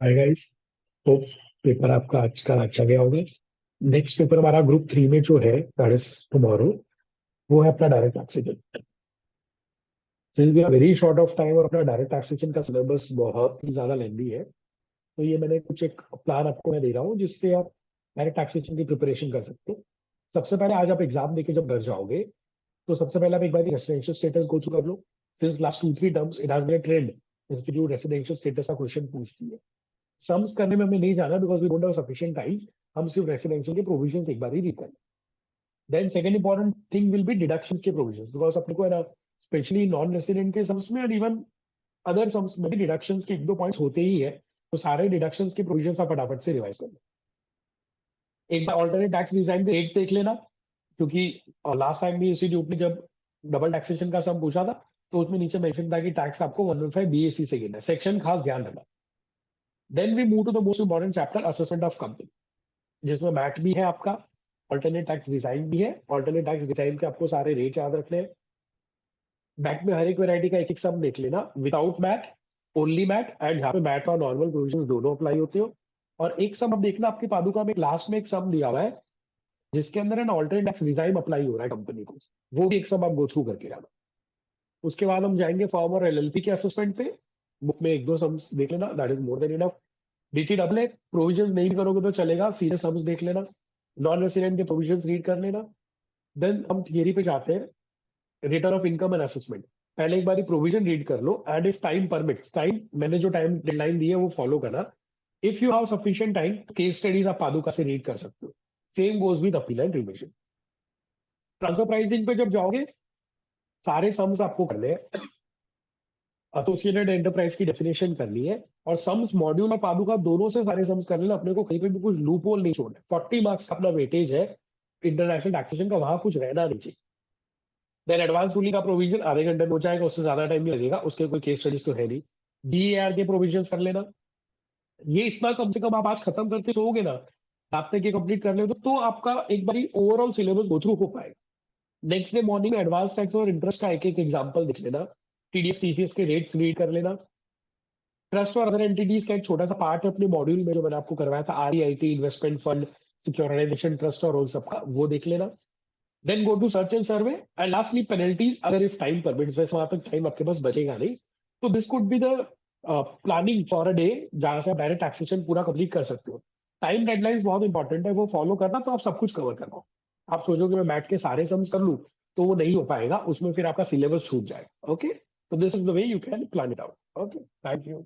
Hi guys. तो paper आपका आज का अच्छा गया होगा। नेक्स्ट पेपर हमारा ग्रुप 3 में जो है दैट इज टुमारो, वो है अपना direct taxation. Since we are very short of time और अपना डायरेक्ट टैक्सेशन का सिलेबस बहुत ही ज्यादा लेंदी है, तो ये मैंने कुछ एक प्लान आपको मैं दे रहा हूँ जिससे आप डायरेक्ट टैक्सेशन की प्रिपरेशन कर सकते हो। सबसे पहले आज आप एग्जाम देके जब घर जाओगे तो सबसे पहले आप एक बार रेसिडेंशियल स्टेटस गो थ्रू कर लो। Since last 2-3 terms it has been a trend, institute residential status का क्वेश्चन पूछती है। सम्स करने में हमें नहीं जाना because we don't have sufficient time. हम सिर्फ रेसिडेंशियल के प्रोविजंस एक बार ही रीड करें। Then second important thing will be deductions के प्रोविजंस, बिकॉज अपने को है ना, स्पेशली नॉन रेसिडेंट के सम्स में और इवन अदर सम्स में भी डिडक्शंस के एक दो पॉइंट्स होते ही है। तो सारे डिडक्शंस के प्रोविजंस आप फटाफट से रिवाइज कर लो। एक बार ऑल्टरनेट टैक्स डिजाइन के रेट्स देख लेना, क्योंकि लास्ट टाइम भी इंस्टीट्यूट ने जब डबल टैक्सेशन का सम पूछा था तो उसमें नीचे मेंशन था कि टैक्स आपको 115 बीएससी से गिनना है। सेक्शन खास ध्यान रखना। Then we move to the most important chapter, assessment of company, जिसमें मैट भी है आपका, ऑल्टरनेट टैक्स डिजाइन भी है। ऑल्टरनेट टैक्स डिजाइन के आपको सारे रेट याद रखने हैं। मैट में हर एक वैरायटी का एक एक सम देख लेना, without MAT, only MAT, and यहाँ पे मैट और नॉर्मल प्रोविजन दोनों अप्लाई होते हो। और एक सम अब देखना आपकी पादुका में लास्ट में एक सम दिया हुआ है जिसके अंदर है ना ऑल्टरनेट टैक्स डिजाइन अप्लाई हो रहा है कंपनी को। वो भी एक सम आप गो थ्रू करके जाना। उसके बाद हम जाएंगे फॉर्म और एलएलपी के असेसमेंट पे। बुक में एक दो सम्स देख लेना, that is more than enough. DT double A provision नहीं करोगे तो चलेगा, सीधे सम्स देख लेना। नॉन रेसिडेंट के प्रोविजन रीड कर लेना। देन हम थियरी पे जाते हैं, return of income and assessment. पहले एक बार प्रोविजन रीड कर लो, and if time permits, time मैंने जो टाइम डेडलाइन दी है वो फॉलो करना। If you have sufficient time तो केस स्टडीज आप पादुका से रीड कर सकते हो। Same goes with appeal and revision. Transfer pricing पे जब जाओगे सारे सम्स आपको करने हैं। एसोसिएटेड एंटरप्राइज की डेफिनेशन करनी है, और सम्स मॉड्यूल और पादुका दोनों से सारे सम्स कर लेना। अपने को कहीं पे भी कुछ लूप होल नहीं छोड़ना। 40 मार्क्स का अपना वेटेज है इंटरनेशनल टैक्सेशन का, वहां कुछ रहना नहीं चाहिए। देन एडवांस रूलिंग का प्रोविजन आधे घंटे में हो जाएगा, उससे ज्यादा टाइम नहीं लगेगा, उसके कोई केस स्टडीज तो है नहीं। डीएआर के प्रोविजन कर लेना। ये इतना कम से कम आप आज खत्म करके सोओगे ना, रात तक ये कंप्लीट कर ले तो आपका एक बारी ओवरऑल सिलेबस गो थ्रू हो पाएगा। नेक्स्ट डे मॉर्निंग में एडवांस टैक्स और इंटरेस्ट का एक एक एग्जाम्पल दिख लेना। टीडीएस टीसीएस के रेट्स रीड कर लेना। ट्रस्ट और अदर एंटिटीज का एक छोटा सा पार्ट है अपने मॉड्यूल में जो मैंने आपको करवाया था, REIT investment fund securitization trust और उन सबका, वो देख लेना। Then go to search and survey, and lastly penalties अगर इफ टाइम परमिट्स, वैसे वहां तक टाइम आपके पास बचेगा नहीं। तो this could be the planning for a day जहां से आप डायरेक्ट टैक्सेशन पूरा कंप्लीट कर सकते हो। टाइम डेडलाइंस बहुत इंपॉर्टेंट है, वो फॉलो करना तो आप सब कुछ कवर कर पाओ। आप सोचोगे मैं बैठ के सारे सम्स कर लूं तो वो नहीं हो पाएगा, उसमें फिर आपका सिलेबस छूट जाएगा। ओके, तो this is the way you can plan it out. Okay, thank you.